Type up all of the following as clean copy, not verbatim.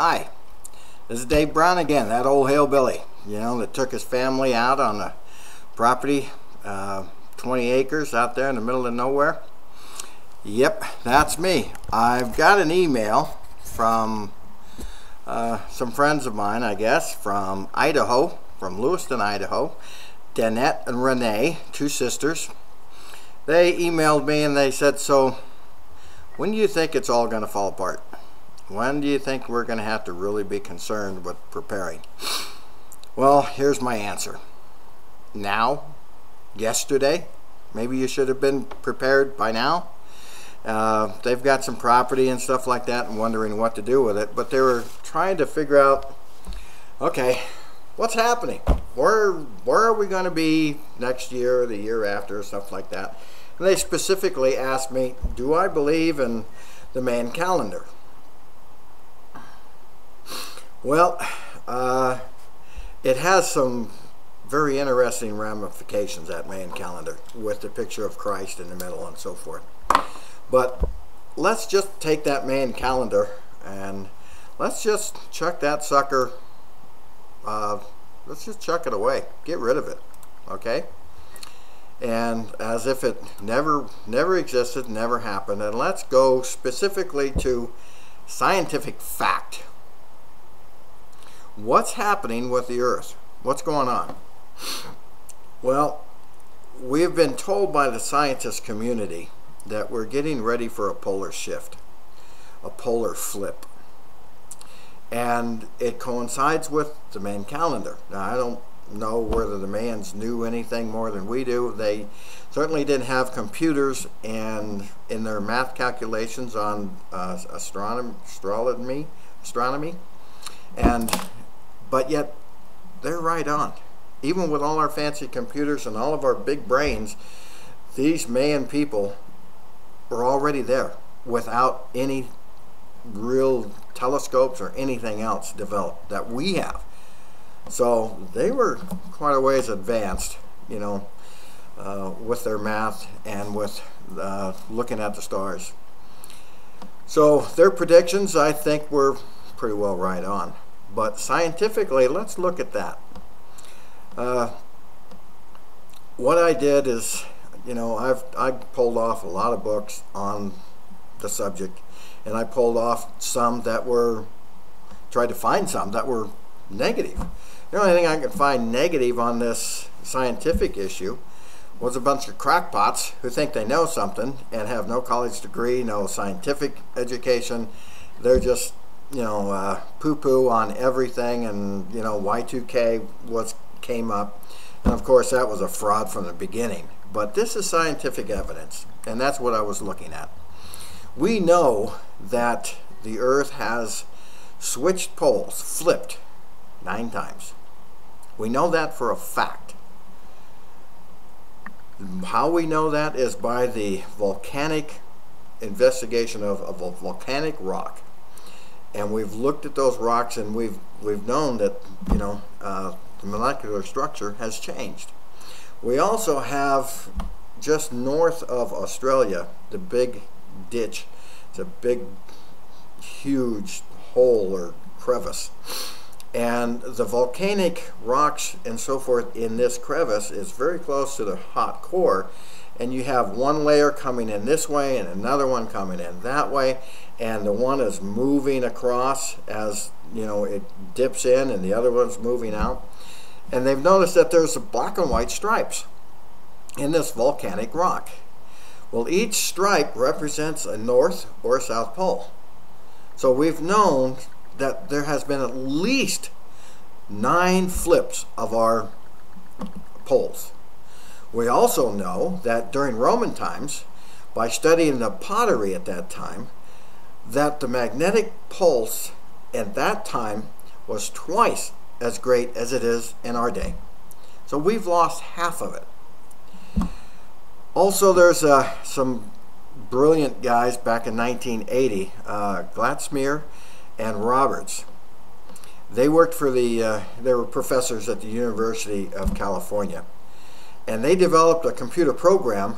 Hi, this is Dave Brown again, that old hillbilly, that took his family out on a property, 20 acres out there in the middle of nowhere. Yep, that's me. I've got an email from some friends of mine, I guess, from Idaho, from Lewiston, Idaho. Danette and Renee, two sisters. They emailed me and they said, so when do you think it's all going to fall apart? When do you think we're going to have to really be concerned with preparing? Well, here's my answer. Now, yesterday, maybe you should have been prepared by now. They've got some property and stuff like that and wondering what to do with it, but they were trying to figure out, okay, what's happening? Where are we going to be next year or the year after or stuff like that? And they specifically asked me, do I believe in the Mayan calendar? Well, it has some very interesting ramifications, that Mayan calendar, with the picture of Christ in the middle and so forth. But let's just take that Mayan calendar and let's just chuck that sucker, let's just chuck it away, get rid of it, okay? And as if it never existed, never happened, and let's go specifically to scientific fact. What's happening with the Earth? What's going on? Well, we've been told by the scientist community that we're getting ready for a polar shift, a polar flip. And it coincides with the Mayan calendar. Now, I don't know whether the Mayans knew anything more than we do. They certainly didn't have computers and in their math calculations on astronomy, but yet they're right on. Even with all our fancy computers and all of our big brains, these Mayan people were already there without any real telescopes or anything else developed that we have. So they were quite a ways advanced, with their math and with looking at the stars. So their predictions, I think, were pretty well right on. But scientifically, let's look at that. What I did is, I pulled off a lot of books on the subject, and I pulled off some that were, tried to find some that were negative. The only thing I could find negative on this scientific issue was a bunch of crackpots who think they know something and have no college degree, no scientific education. They're just, poo-poo on everything, and, Y2K came up. And of course, that was a fraud from the beginning. But this is scientific evidence, and that's what I was looking at. We know that the Earth has switched poles, flipped 9 times. We know that for a fact. How we know that is by the volcanic investigation of a volcanic rock. And we've looked at those rocks, and we've known that the molecular structure has changed. We also have, just north of Australia, the Big Ditch. It's a big, huge hole or crevice. And the volcanic rocks and so forth in this crevice is very close to the hot core. And you have one layer coming in this way and another one coming in that way. And the one is moving across as, it dips in, and the other one's moving out. And they've noticed that there's black and white stripes in this volcanic rock. Well, each stripe represents a north or a south pole. So we've known that there has been at least 9 flips of our poles. We also know that during Roman times, by studying the pottery at that time, that the magnetic pulse at that time was twice as great as it is in our day. So we've lost half of it. Also, there's some brilliant guys back in 1980, Glatzmeier and Roberts. They worked for they were professors at the University of California. And they developed a computer program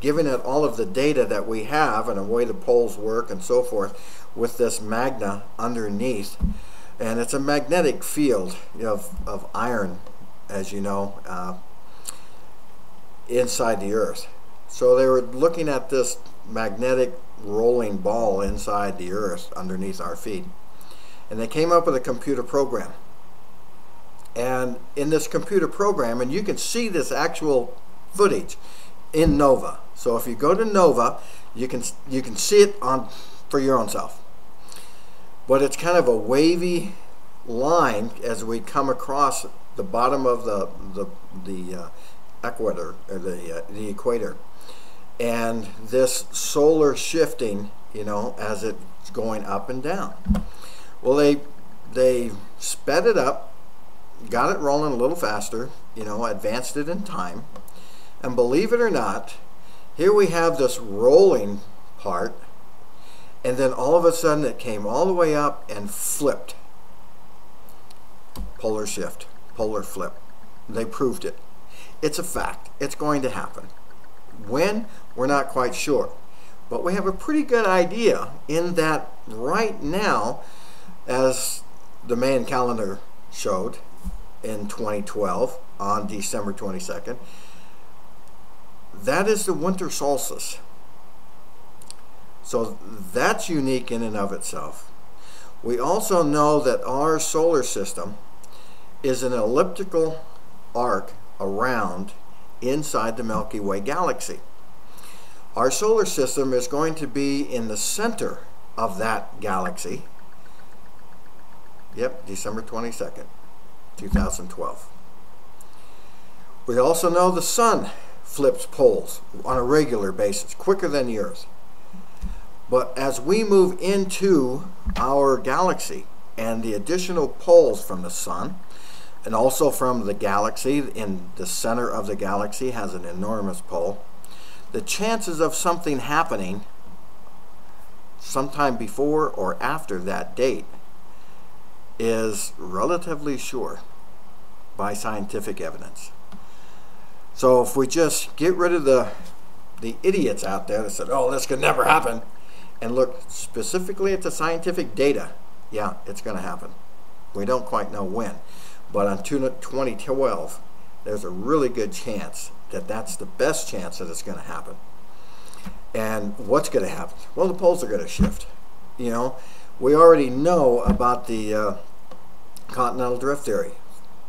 giving it all of the data that we have and the way the poles work and so forth with this magna underneath. And it's a magnetic field, you know, of iron, as you know, inside the Earth. So they were looking at this magnetic rolling ball inside the Earth underneath our feet. And they came up with a computer program. And in this computer program, and you can see this actual footage in NOVA. So if you go to NOVA, you can see it on for your own self. But it's kind of a wavy line as we come across the bottom of the equator, or the equator, and this solar shifting, you know, as it's going up and down. Well, they sped it up, got it rolling a little faster, you know, advanced it in time, and believe it or not, here we have this rolling part. And then all of a sudden it came all the way up and flipped. Polar shift, polar flip. They proved it. It's a fact. It's going to happen. When? We're not quite sure. But we have a pretty good idea in that right now, as the Mayan calendar showed in 2012 on December 22nd, that is the winter solstice. So that's unique in and of itself. We also know that our solar system is an elliptical arc around inside the Milky Way galaxy. Our solar system is going to be in the center of that galaxy. Yep, December 22nd, 2012. We also know the sun flips poles on a regular basis, quicker than the Earth. But as we move into our galaxy and the additional poles from the sun and also from the galaxy, in the center of the galaxy has an enormous pole, the chances of something happening sometime before or after that date is relatively sure by scientific evidence. So if we just get rid of the idiots out there that said, oh, this could never happen, and look specifically at the scientific data, yeah, it's going to happen. We don't quite know when, but on 2012, there's a really good chance that that's the best chance that it's going to happen. And what's going to happen? Well, the poles are going to shift. You know, we already know about the continental drift theory.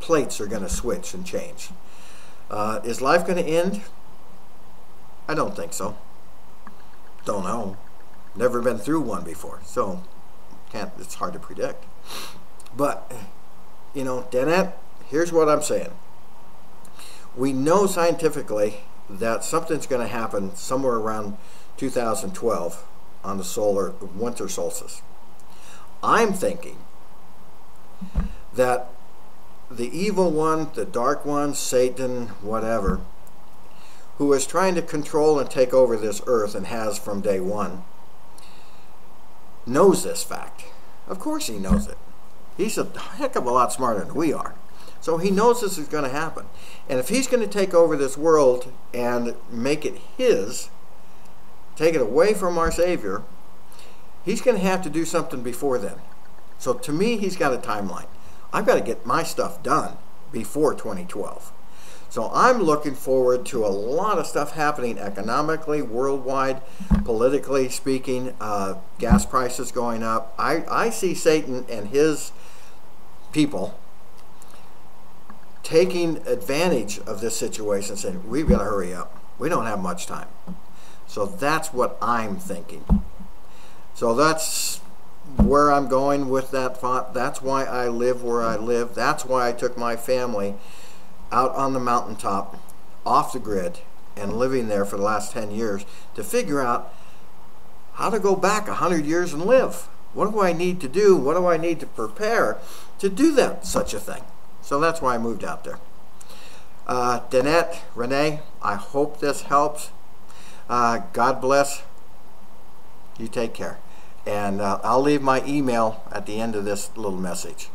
Plates are going to switch and change. Is life going to end? I don't think so. Don't know. Never been through one before, so it's hard to predict. But, you know, Danette, here's what I'm saying. We know scientifically that something's going to happen somewhere around 2012 on the solar winter solstice. I'm thinking that the evil one, the dark one, Satan, whatever, who is trying to control and take over this earth and has from day one, knows this fact. Of course he knows it. He's a heck of a lot smarter than we are. So he knows this is going to happen. And if he's going to take over this world and make it his, take it away from our Savior, he's going to have to do something before then. So to me, he's got a timeline. I've got to get my stuff done before 2012. So I'm looking forward to a lot of stuff happening economically, worldwide, politically speaking, gas prices going up. I see Satan and his people taking advantage of this situation, saying, we've got to hurry up. We don't have much time. So that's what I'm thinking. So that's where I'm going with that thought. That's why I live where I live. That's why I took my family out on the mountaintop, off the grid, and living there for the last 10 years to figure out how to go back 100 years and live. What do I need to do? What do I need to prepare to do that, such a thing? So that's why I moved out there. Danette, Renee, I hope this helps. God bless. You take care. And I'll leave my email at the end of this little message.